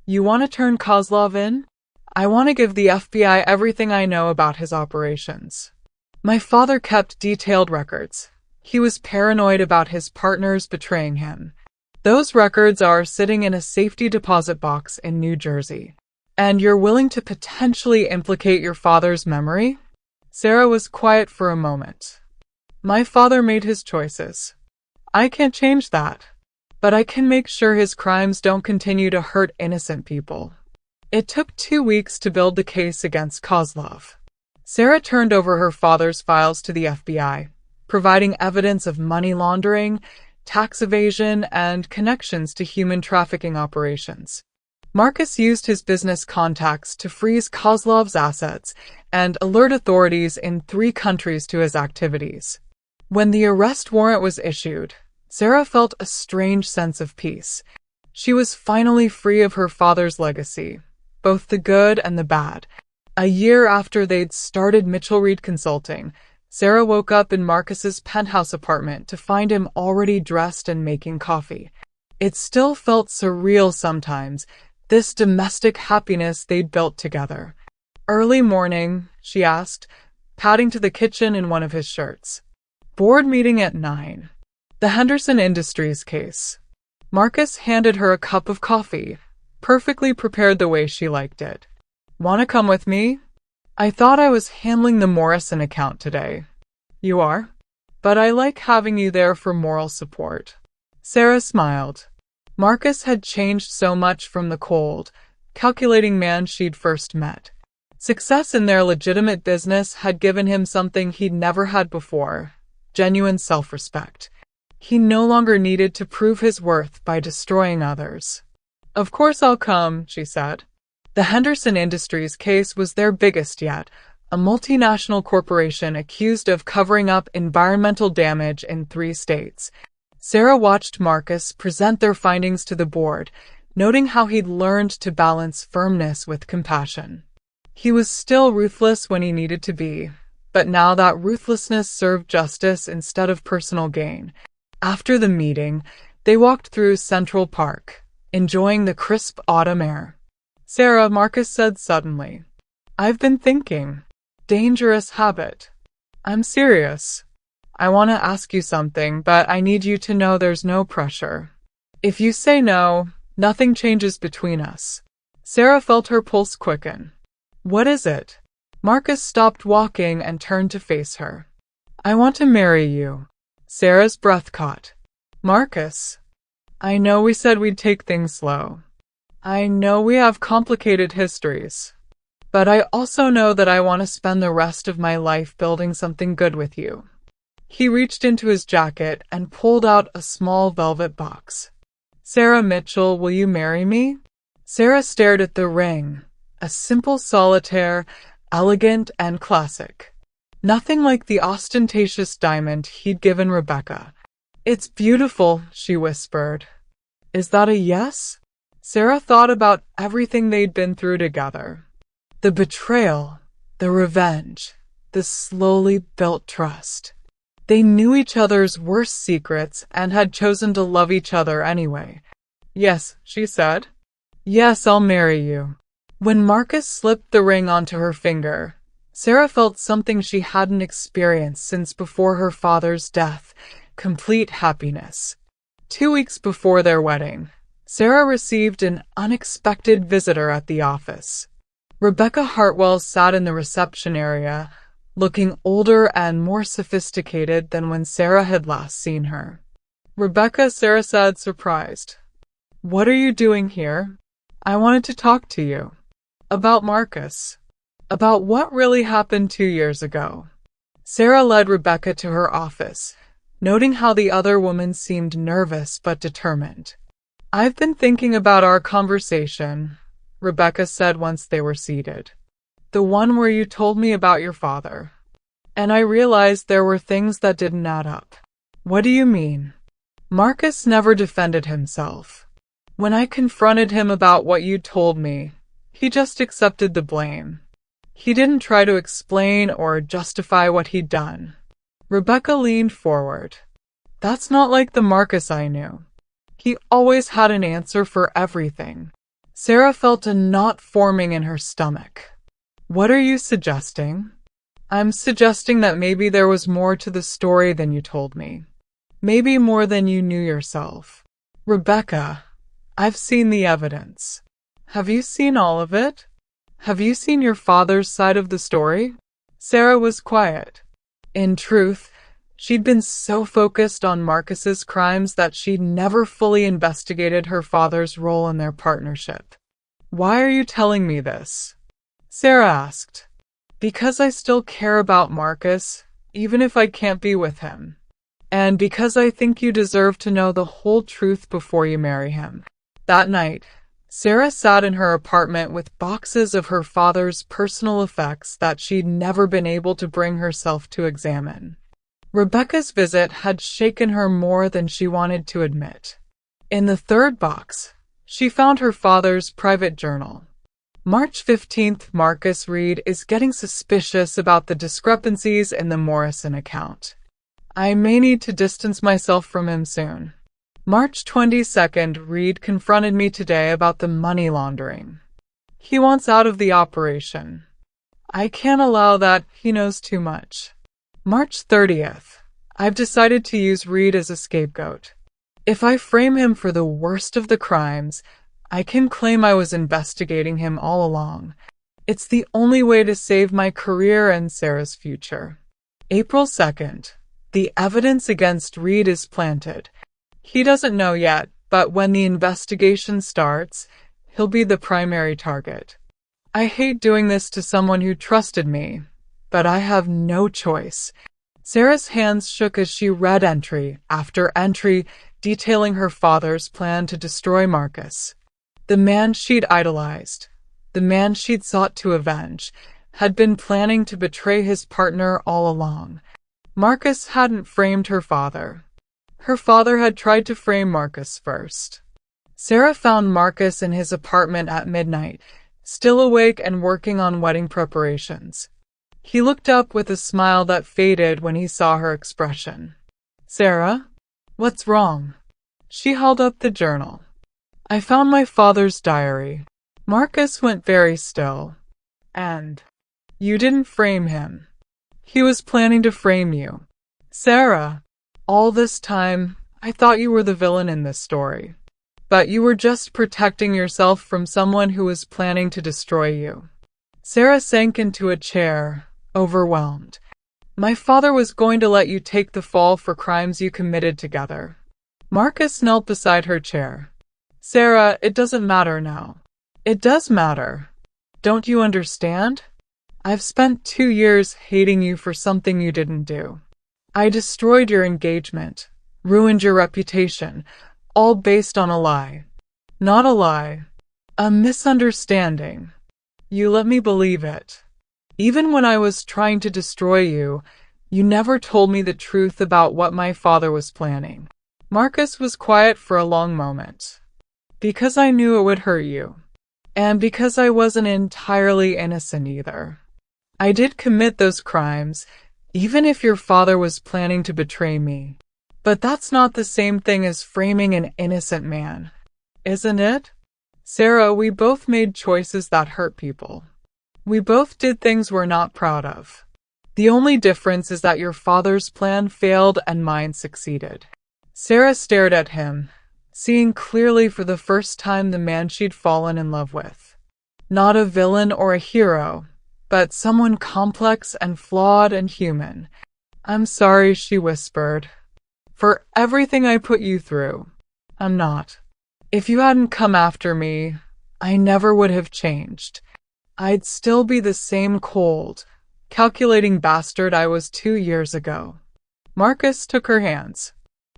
You want to turn Kozlov in? I want to give the FBI everything I know about his operations. My father kept detailed records. He was paranoid about his partners betraying him. Those records are sitting in a safety deposit box in New Jersey. And you're willing to potentially implicate your father's memory? Sarah was quiet for a moment. My father made his choices. I can't change that. But I can make sure his crimes don't continue to hurt innocent people. It took 2 weeks to build the case against Kozlov. Sarah turned over her father's files to the FBI, providing evidence of money laundering, tax evasion, and connections to human trafficking operations. Marcus used his business contacts to freeze Kozlov's assets and alert authorities in 3 countries to his activities. When the arrest warrant was issued, Sarah felt a strange sense of peace. She was finally free of her father's legacy, both the good and the bad. A year after they'd started Mitchell Reed Consulting, Sarah woke up in Marcus's penthouse apartment to find him already dressed and making coffee. It still felt surreal sometimes, this domestic happiness they'd built together. "Early morning?" she asked, padding to the kitchen in one of his shirts. "Board meeting at 9. The Henderson Industries case." Marcus handed her a cup of coffee, perfectly prepared the way she liked it. "Wanna come with me? I thought I was handling the Morrison account today." "You are? But I like having you there for moral support." Sarah smiled. Marcus had changed so much from the cold, calculating man she'd first met. Success in their legitimate business had given him something he'd never had before: genuine self-respect. He no longer needed to prove his worth by destroying others. "Of course I'll come," she said. The Henderson Industries case was their biggest yet, a multinational corporation accused of covering up environmental damage in 3 states. Sarah watched Marcus present their findings to the board, noting how he'd learned to balance firmness with compassion. He was still ruthless when he needed to be, but now that ruthlessness served justice instead of personal gain. After the meeting, they walked through Central Park, enjoying the crisp autumn air. "Sarah," Marcus said suddenly, "I've been thinking. Dangerous habit. I'm serious. I want to ask you something, but I need you to know there's no pressure. If you say no, nothing changes between us." Sarah felt her pulse quicken. "What is it?" Marcus stopped walking and turned to face her. "I want to marry you." Sarah's breath caught. "Marcus, I know we said we'd take things slow. I know we have complicated histories. But I also know that I want to spend the rest of my life building something good with you." He reached into his jacket and pulled out a small velvet box. "Sarah Mitchell, will you marry me?" Sarah stared at the ring, a simple solitaire, elegant and classic. Nothing like the ostentatious diamond he'd given Rebecca. "It's beautiful," she whispered. "Is that a yes?" Sarah thought about everything they'd been through together. The betrayal, the revenge, the slowly built trust. They knew each other's worst secrets and had chosen to love each other anyway. "Yes," she said. "Yes, I'll marry you." When Marcus slipped the ring onto her finger, Sarah felt something she hadn't experienced since before her father's death: complete happiness. 2 weeks before their wedding, Sarah received an unexpected visitor at the office. Rebecca Hartwell sat in the reception area, looking older and more sophisticated than when Sarah had last seen her. "Rebecca," Sarah said, surprised. "What are you doing here?" "I wanted to talk to you." "About Marcus." "About what really happened 2 years ago." Sarah led Rebecca to her office, noting how the other woman seemed nervous but determined. "I've been thinking about our conversation," Rebecca said once they were seated. "The one where you told me about your father. And I realized there were things that didn't add up." "What do you mean?" "Marcus never defended himself. When I confronted him about what you told me, he just accepted the blame. He didn't try to explain or justify what he'd done." Rebecca leaned forward. "That's not like the Marcus I knew. He always had an answer for everything." Sarah felt a knot forming in her stomach. "What are you suggesting?" "I'm suggesting that maybe there was more to the story than you told me. Maybe more than you knew yourself." "Rebecca, I've seen the evidence." "Have you seen all of it? Have you seen your father's side of the story?" Sarah was quiet. In truth, she'd been so focused on Marcus's crimes that she'd never fully investigated her father's role in their partnership. "Why are you telling me this?" Sarah asked. "Because I still care about Marcus, even if I can't be with him. And because I think you deserve to know the whole truth before you marry him." That night, Sarah sat in her apartment with boxes of her father's personal effects that she'd never been able to bring herself to examine. Rebecca's visit had shaken her more than she wanted to admit. In the third box, She found her father's private journal. March 15th, Marcus Reed is getting suspicious about the discrepancies in the Morrison account. I may need to distance myself from him soon. March 22nd, Reed confronted me today about the money laundering. He wants out of the operation. I can't allow that, he knows too much. March 30th, I've decided to use Reed as a scapegoat. If I frame him for the worst of the crimes, I can claim I was investigating him all along. It's the only way to save my career and Sarah's future. April 2nd, the evidence against Reed is planted. He doesn't know yet, but when the investigation starts, he'll be the primary target. I hate doing this to someone who trusted me, but I have no choice. Sarah's hands shook as she read entry after entry detailing her father's plan to destroy Marcus. The man she'd idolized, the man she'd sought to avenge, had been planning to betray his partner all along. Marcus hadn't framed her father. Her father had tried to frame Marcus first. Sarah found Marcus in his apartment at midnight, still awake and working on wedding preparations. He looked up with a smile that faded when he saw her expression. "Sarah? What's wrong?" She held up the journal. "I found my father's diary." Marcus went very still. "And you didn't frame him. He was planning to frame you." "Sarah, all this time, I thought you were the villain in this story. But you were just protecting yourself from someone who was planning to destroy you." Sarah sank into a chair, overwhelmed. "My father was going to let you take the fall for crimes you committed together." Marcus knelt beside her chair. "Sarah, it doesn't matter now." "It does matter. Don't you understand? I've spent 2 years hating you for something you didn't do. I destroyed your engagement, ruined your reputation, all based on a lie. Not a lie. A misunderstanding. You let me believe it. Even when I was trying to destroy you, you never told me the truth about what my father was planning." Marcus was quiet for a long moment. "Because I knew it would hurt you. And because I wasn't entirely innocent either. I did commit those crimes, even if your father was planning to betray me. But that's not the same thing as framing an innocent man, isn't it? Sarah, we both made choices that hurt people. We both did things we're not proud of. The only difference is that your father's plan failed and mine succeeded." Sarah stared at him, seeing clearly for the first time the man she'd fallen in love with. Not a villain or a hero, but someone complex and flawed and human. "I'm sorry," she whispered, "for everything I put you through. I'm not. If you hadn't come after me, I never would have changed. I'd still be the same cold, calculating bastard I was 2 years ago." Marcus took her hands.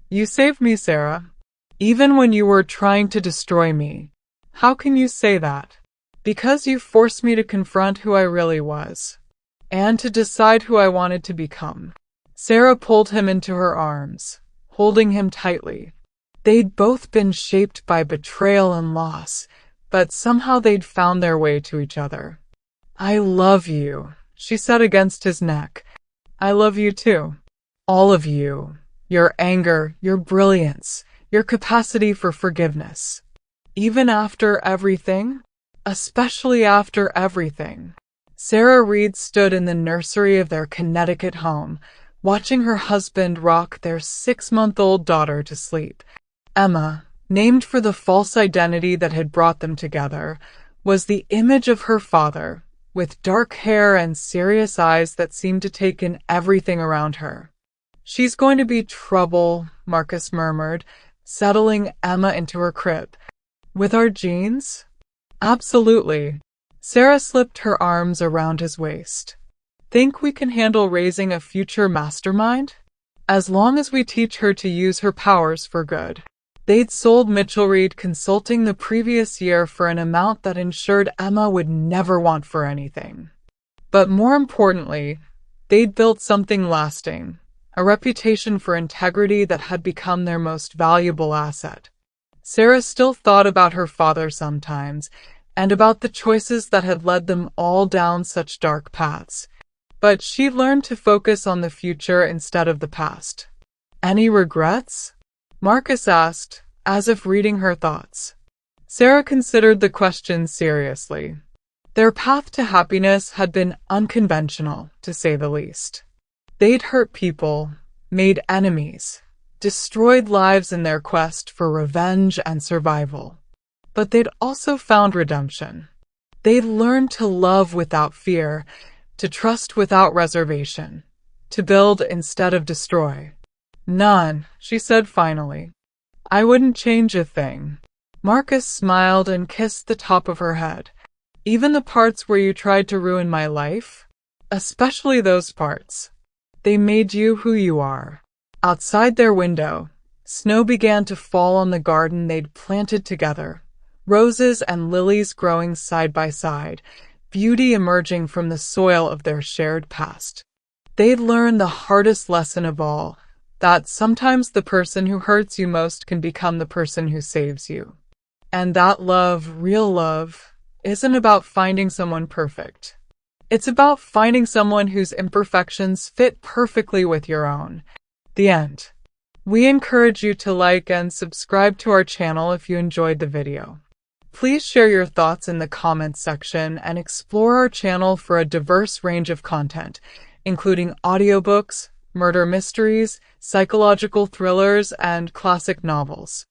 "You saved me, Sarah. Even when you were trying to destroy me. How can you say that?" "Because you forced me to confront who I really was. And to decide who I wanted to become." Sarah pulled him into her arms, holding him tightly. They'd both been shaped by betrayal and loss, but somehow they'd found their way to each other. "I love you," she said against his neck. "I love you too. All of you. Your anger, your brilliance, your capacity for forgiveness. Even after everything? Especially after everything." Sarah Reed stood in the nursery of their Connecticut home, watching her husband rock their 6-month-old daughter to sleep. Emma, named for the false identity that had brought them together, was the image of her father, with dark hair and serious eyes that seemed to take in everything around her. "She's going to be trouble," Marcus murmured, settling Emma into her crib. "With our genes?" "Absolutely." Sarah slipped her arms around his waist. "Think we can handle raising a future mastermind? As long as we teach her to use her powers for good." They'd sold Mitchell Reed Consulting the previous year for an amount that ensured Emma would never want for anything. But more importantly, they'd built something lasting. A reputation for integrity that had become their most valuable asset. Sarah still thought about her father sometimes, and about the choices that had led them all down such dark paths. But she learned to focus on the future instead of the past. Any regrets? Marcus asked, as if reading her thoughts. Sarah considered the question seriously. Their path to happiness had been unconventional, to say the least. They'd hurt people, made enemies, destroyed lives in their quest for revenge and survival. But they'd also found redemption. They'd learned to love without fear, to trust without reservation, to build instead of destroy. None, she said finally. I wouldn't change a thing. Marcus smiled and kissed the top of her head. Even the parts where you tried to ruin my life? Especially those parts. They made you who you are. Outside their window, snow began to fall on the garden they'd planted together. Roses and lilies growing side by side, beauty emerging from the soil of their shared past. They'd learned the hardest lesson of all, that sometimes the person who hurts you most can become the person who saves you. And that love, real love, isn't about finding someone perfect. It's about finding someone whose imperfections fit perfectly with your own. The end. We encourage you to like and subscribe to our channel if you enjoyed the video. Please share your thoughts in the comments section and explore our channel for a diverse range of content, including audiobooks, murder mysteries, psychological thrillers, and classic novels.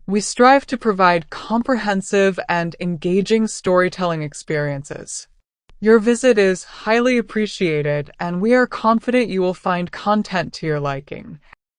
We strive to provide comprehensive and engaging storytelling experiences. Your visit is highly appreciated, and we are confident you will find content to your liking.